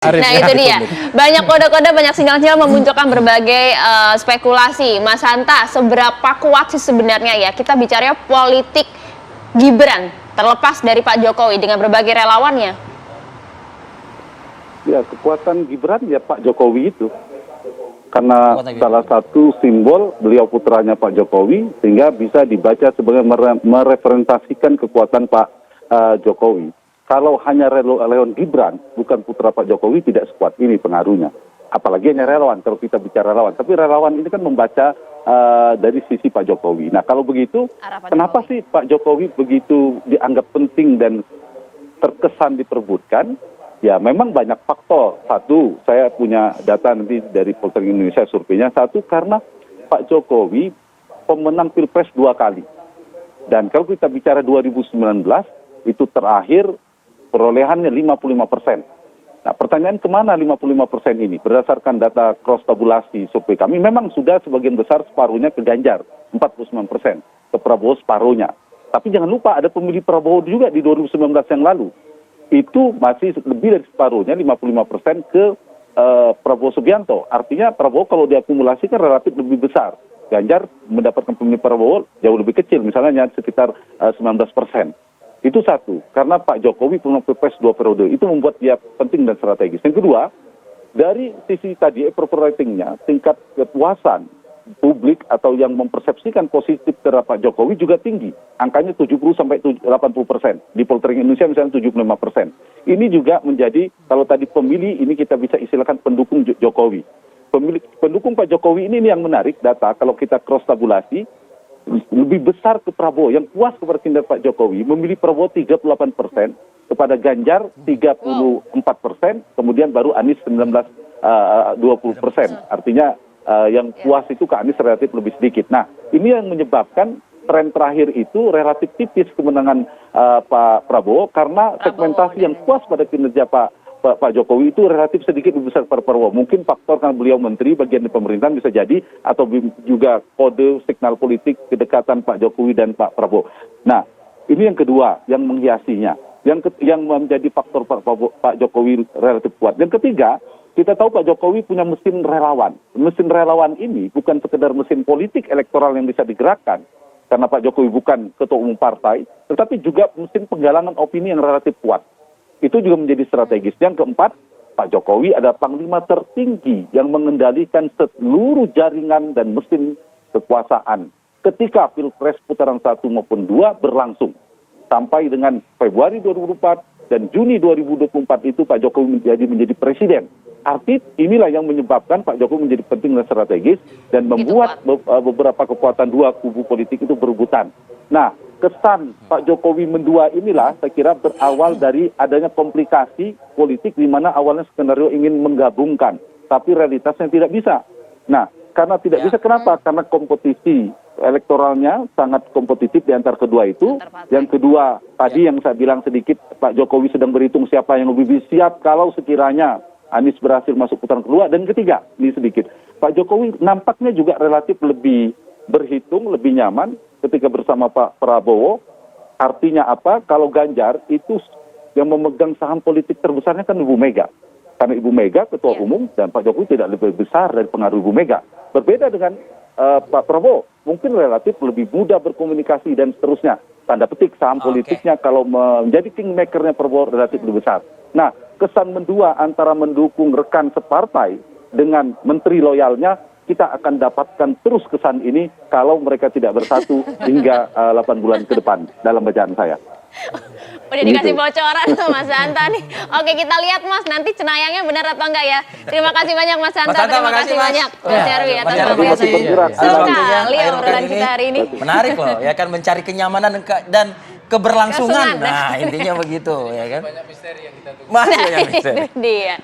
Arif, Nah ya, itu di dia, publik. banyak kode-kode, banyak sinyal-sinyal memunculkan berbagai spekulasi. Mas Hanta, seberapa kuat sih sebenarnya ya kita bicara politik Gibran terlepas dari Pak Jokowi dengan berbagai relawannya? Ya, kekuatan Gibran ya Pak Jokowi itu. Karena Kekuatan Gibran. salah satu simbol beliau putranya Pak Jokowi, sehingga bisa dibaca sebagai merepresentasikan kekuatan Pak Jokowi. Kalau hanya relawan Gibran, bukan putra Pak Jokowi, tidak sekuat ini pengaruhnya. Apalagi hanya relawan, kalau kita bicara relawan. Tapi relawan ini kan membaca dari sisi Pak Jokowi. Nah kalau begitu, kenapa sih Pak Jokowi begitu dianggap penting dan terkesan diperebutkan? Ya memang banyak faktor. Satu, saya punya data nanti dari Poltering Indonesia surveinya. Satu, karena Pak Jokowi pemenang Pilpres 2 kali. Dan kalau kita bicara 2019, itu terakhir perolehannya 55%. Nah pertanyaan kemana 55% ini? Berdasarkan data cross tabulasi survei kami, memang sudah sebagian besar separuhnya ke Ganjar, 49%. Ke Prabowo separuhnya. Tapi jangan lupa ada pemilih Prabowo juga di 2019 yang lalu. Itu masih lebih dari separuhnya, 55% ke Prabowo Subianto. Artinya Prabowo kalau diakumulasikan relatif lebih besar. Ganjar mendapatkan pemilih Prabowo jauh lebih kecil, misalnya sekitar 19%. Itu satu, karena Pak Jokowi punya Pilpres 2 periode, itu membuat dia penting dan strategis. Yang kedua, dari sisi tadi approval ratingnya, tingkat kepuasan publik atau yang mempersepsikan positif terhadap Pak Jokowi juga tinggi. Angkanya 70-80%. Di Poltering Indonesia misalnya 75%. Ini juga menjadi, kalau tadi pemilih, ini kita bisa istilahkan pendukung Jokowi. Pendukung Pak Jokowi ini yang menarik data, kalau kita cross tabulasi, lebih besar ke Prabowo. Yang puas kepada kinerja Pak Jokowi, memilih Prabowo 38%, kepada Ganjar 34%, kemudian baru Anies 20%. Artinya yang puas itu ke Anies relatif lebih sedikit. Nah, ini yang menyebabkan tren terakhir itu relatif tipis kemenangan Pak Prabowo, karena segmentasi yang puas pada kinerja Pak Jokowi itu relatif sedikit lebih besar pada Prabowo. Mungkin faktor karena beliau menteri, bagian di pemerintahan bisa jadi, atau juga kode signal politik kedekatan Pak Jokowi dan Pak Prabowo. Nah, ini yang kedua yang menghiasinya, yang menjadi faktor Pak Jokowi relatif kuat. Yang ketiga, kita tahu Pak Jokowi punya mesin relawan. Mesin relawan ini bukan sekedar mesin politik elektoral yang bisa digerakkan, karena Pak Jokowi bukan ketua umum partai, tetapi juga mesin penggalangan opini yang relatif kuat. Itu juga menjadi strategis. Yang keempat, Pak Jokowi adalah panglima tertinggi yang mengendalikan seluruh jaringan dan mesin kekuasaan ketika Pilpres putaran 1 maupun 2 berlangsung. Sampai dengan Februari 2024 dan Juni 2024 itu Pak Jokowi menjadi presiden. Arti inilah yang menyebabkan Pak Jokowi menjadi penting dan strategis dan membuat beberapa kekuatan dua kubu politik itu berebutan. Nah, kesan Pak Jokowi mendua inilah saya kira berawal dari adanya komplikasi politik di mana awalnya skenario ingin menggabungkan, tapi realitasnya tidak bisa. Nah, karena tidak bisa, kenapa? Karena kompetisi elektoralnya sangat kompetitif di antara kedua itu. Yang kedua, tadi yang saya bilang sedikit, Pak Jokowi sedang berhitung siapa yang lebih siap kalau sekiranya Anies berhasil masuk putaran kedua. Dan ketiga, ini sedikit, Pak Jokowi nampaknya juga relatif lebih berhitung, lebih nyaman ketika bersama Pak Prabowo. Artinya apa? Kalau Ganjar itu yang memegang saham politik terbesarnya kan Ibu Mega. Karena Ibu Mega ketua umum dan Pak Jokowi tidak lebih besar dari pengaruh Ibu Mega. Berbeda dengan Pak Prabowo, mungkin relatif lebih mudah berkomunikasi dan seterusnya. Tanda petik saham politiknya kalau menjadi kingmakernya Prabowo relatif lebih besar. Nah, kesan mendua antara mendukung rekan separtai dengan menteri loyalnya, kita akan dapatkan terus kesan ini kalau mereka tidak bersatu hingga 8 bulan ke depan dalam bacaan saya. Udah dikasih bocoran tuh Mas Hanta nih. Oke, kita lihat Mas, nanti cenayangnya benar atau enggak ya. Terima kasih banyak Mas Hanta, terima kasih banyak Mas Nyarwi atas waktunya. Sekali obrolan kita hari ini. Menarik loh, ya kan, mencari kenyamanan dan keberlangsungan. Nah, intinya begitu, ya kan. Banyak misteri yang kita tunggu. Masih banyak misteri. Itu dia.